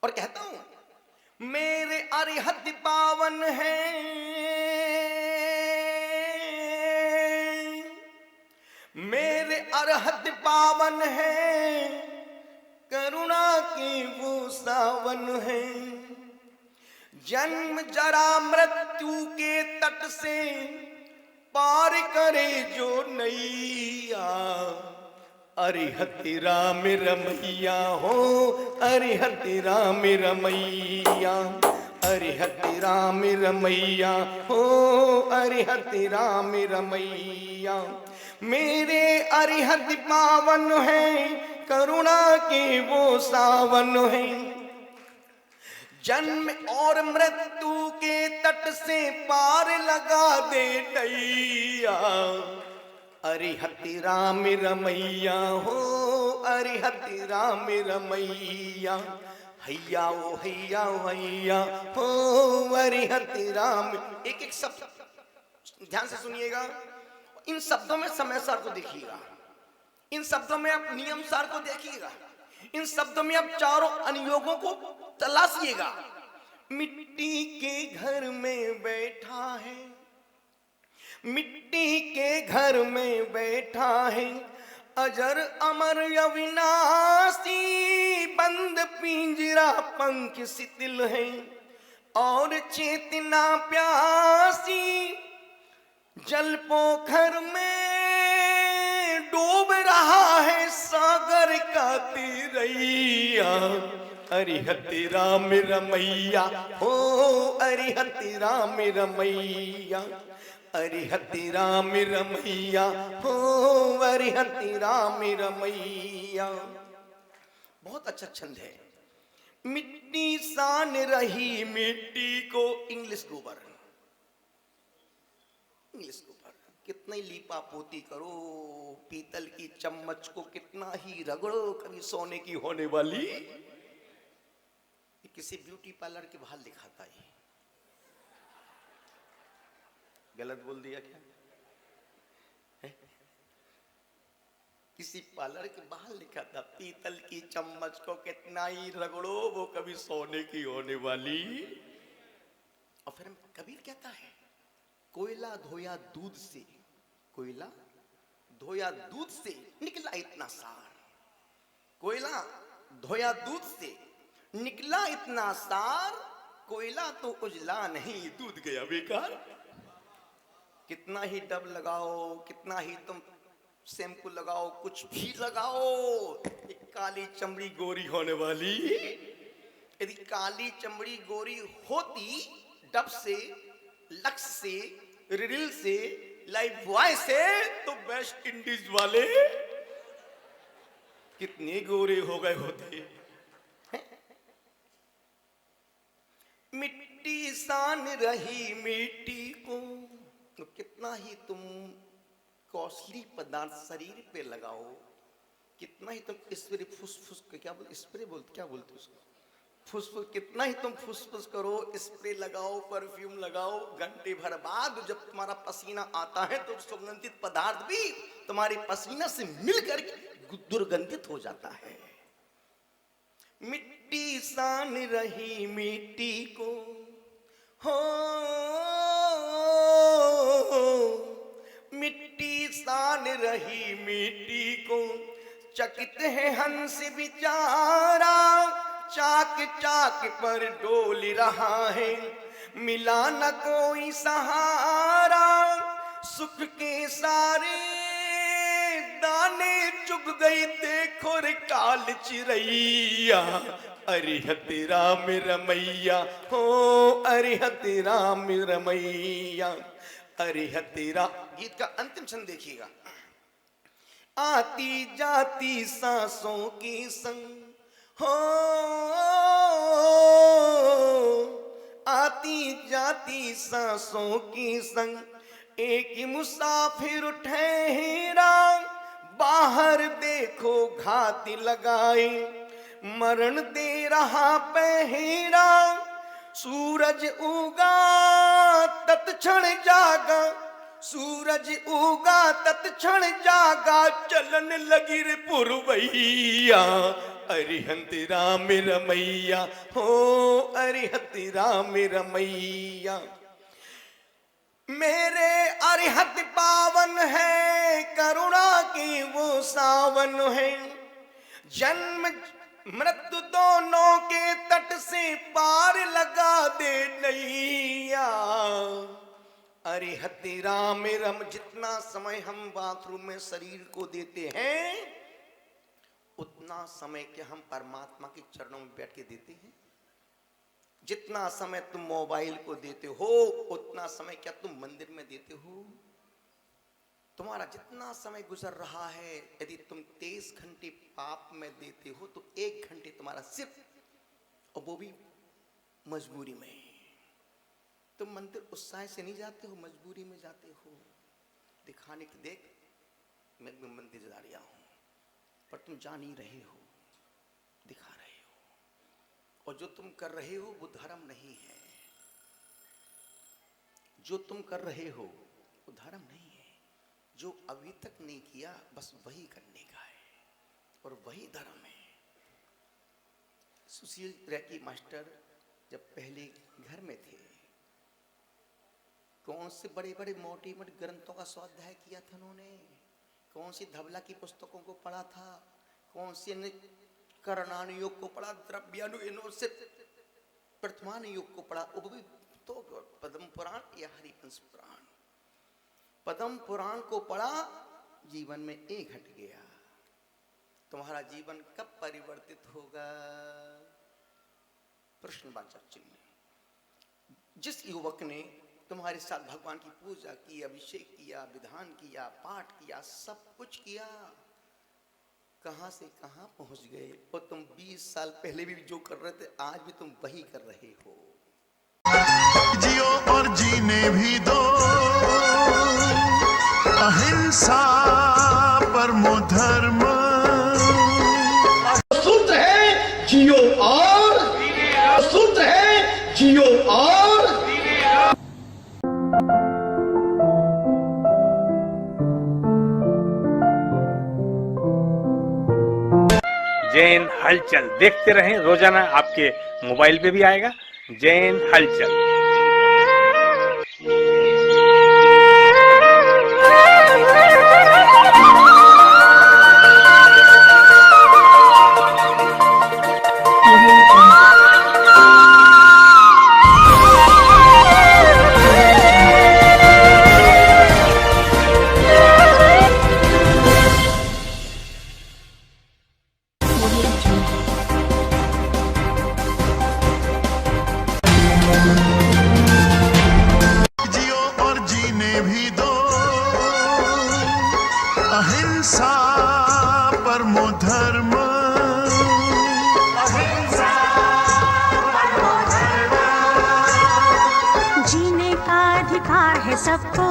और कहता हूं, मेरे अरिहत पावन है, मेरे अरहत पावन है, करुणा के वो सावन है। जन्म जरा मृत्यु के तट से पार करे जो नैया, अरिहत राम रमैया हो, अरिहत राम रमैया, अरिहत राम रमैया हो, अरिहत राम रमैया। मेरे अरिहत पावन है, करुणा के वो सावन है। जन्म और मृत्यु के तट से पार लगा दे नैया, अरिहत राम रमैया हो, अरिहत राम रमैया, हैया ओ हैया हैया हो, अरिहत राम। एक एक शब्द ध्यान से सुनिएगा, इन शब्दों में समय सार को देखिएगा, इन शब्दों में आप नियम सार को देखिएगा, इन शब्दों में आप चारों अनुयोगों को तलाशिएगा। मिट्टी के घर में बैठा है, मिट्टी के घर में बैठा है, अजर अमर अविनाशी, बंद पिंजरा पंख शिथिल है, और चेतना प्यासी, जल पोखर में डूब रहा है सागर का तिरैया, अरिहत राम रमैया हो, अरिहत राम रमैया, अरिहत राम रमैया हो, अरिहत राम रमैया। बहुत अच्छा छंद है। मिट्टी सान रही मिट्टी को, इंग्लिश गोबर, इंग्लिश गोबर, कितना ही लीपा पोती करो, पीतल की चम्मच को कितना ही रगड़ो, कभी सोने की होने वाली। किसी ब्यूटी पार्लर के बाहर लिखाता है, गलत बोल दिया क्या? किसी पार्लर के बाहर लिखा था, पीतल की चम्मच को कितना ही रगड़ो, वो कभी सोने की होने वाली। और फिर कबीर कहता है, कोयला धोया दूध से, कोयला धोया दूध से निकला इतना सार, कोयला धोया दूध से निकला इतना सार, कोयला तो उजला नहीं, दूध गया बेकार। कितना ही डब लगाओ, कितना ही तुम शैम्पू लगाओ, कुछ भी लगाओ, एक काली चमड़ी गोरी होने वाली। यदि काली चमड़ी गोरी होती डब से, लक्स से, रिरिल से, लाइफ बॉय से, तो वेस्ट इंडीज वाले कितने गोरे हो गए होते। मिट्टी सान रही मिट्टी को, तो कितना ही तुम कॉस्टली पदार्थ शरीर पे लगाओ, कितना ही तुम स्प्रे फुसफुस, क्या बोलते, स्प्रे बोलते, क्या बोलते उसको, फुसफुस, कितना ही तुम फुसफुस करो, स्प्रे लगाओ, परफ्यूम लगाओ, घंटे भर बाद जब तुम्हारा पसीना आता है तो सुगंधित पदार्थ भी तुम्हारे पसीना से मिलकर दुर्गंधित हो जाता है। मिट्टी सान रही मिट्टी को हो, मिट्टी सान रही मिट्टी को, चकित है हंस बिचारा, चाक चाक पर डोल रहा है, मिला न कोई सहारा, सुख के सारे दाने चुग गई, देखो रे काल चिरैया, अरिहत राम रमैया हो, अरिहत राम रमैया, अरिहत राम। गीत का अंतिम छंद देखिएगा, आती जाती सांसों की संग हो, आती जाती सांसों की संग, एक मुसाफिर ठहरा, बाहर देखो घाती लगाई, मरण दे रहा पहरा, सूरज उगा तत्क्षण जागा, सूरज उगा तत्क्षण जागा, चलन लगी रे पुरवैया, अरिहंत राम रमैया हो, अरिहंत राम रमैया। मेरे अरिहंत पावन है, करुणा की वो सावन है। जन्म मृत्यु दोनों के तट से पार लगा दे नैया। अरिहंत राम रम। जितना समय हम बाथरूम में शरीर को देते हैं, उतना समय क्या हम परमात्मा के चरणों में बैठ के देते हैं? जितना समय तुम मोबाइल को देते हो, उतना समय क्या तुम मंदिर में देते हो? तुम्हारा जितना समय गुजर रहा है, यदि तुम 23 घंटे पाप में देते हो, तो 1 घंटे तुम्हारा सिर्फ, और वो भी मजबूरी में। तुम मंदिर उत्साह से नहीं जाते हो, मजबूरी में जाते हो, दिखाने की। देख, मैं मंदिर जा रहा हूं, पर तुम जा नहीं रहे हो, दिखा रहे हो। और जो तुम कर रहे हो वो धर्म नहीं है। जो तुम कर रहे हो वो धर्म नहीं है। जो अभी तक नहीं किया, बस वही करने का है, और वही धर्म है। सुशील रैकी मास्टर जब पहले घर में थे, कौन से बड़े बड़े मोटे मोटे ग्रंथों का स्वाध्याय किया था उन्होंने? कौन सी धवला की पुस्तकों को पढ़ा था? कौन सी करणान योग को पढ़ा? द्रव्यानु से प्रथमान योग को पढ़ा। वो भी तो पद्म पुराण या हरिवंश पुराण। पद्म पुराण को पढ़ा, जीवन में एक घट गया। तुम्हारा जीवन कब परिवर्तित होगा? प्रश्नवाचक चिन्ह। जिस युवक ने तुम्हारे साथ भगवान की पूजा की, अभिषेक किया, विधान किया, पाठ किया, सब कुछ किया, कहां से कहां पहुंच गए? और तुम 20 साल पहले भी जो कर रहे थे, आज भी तुम वही कर रहे हो। जियो और जीने भी दो, अहिंसा परमो धर्म। सूत्र है जियो और, सूत्र है जियो और। जैन हलचल देखते रहें, रोजाना आपके मोबाइल पे भी आएगा जैन हलचल। जियो और जीने भी दो, अहिंसा परमो धर्म। जीने का अधिकार है सबको।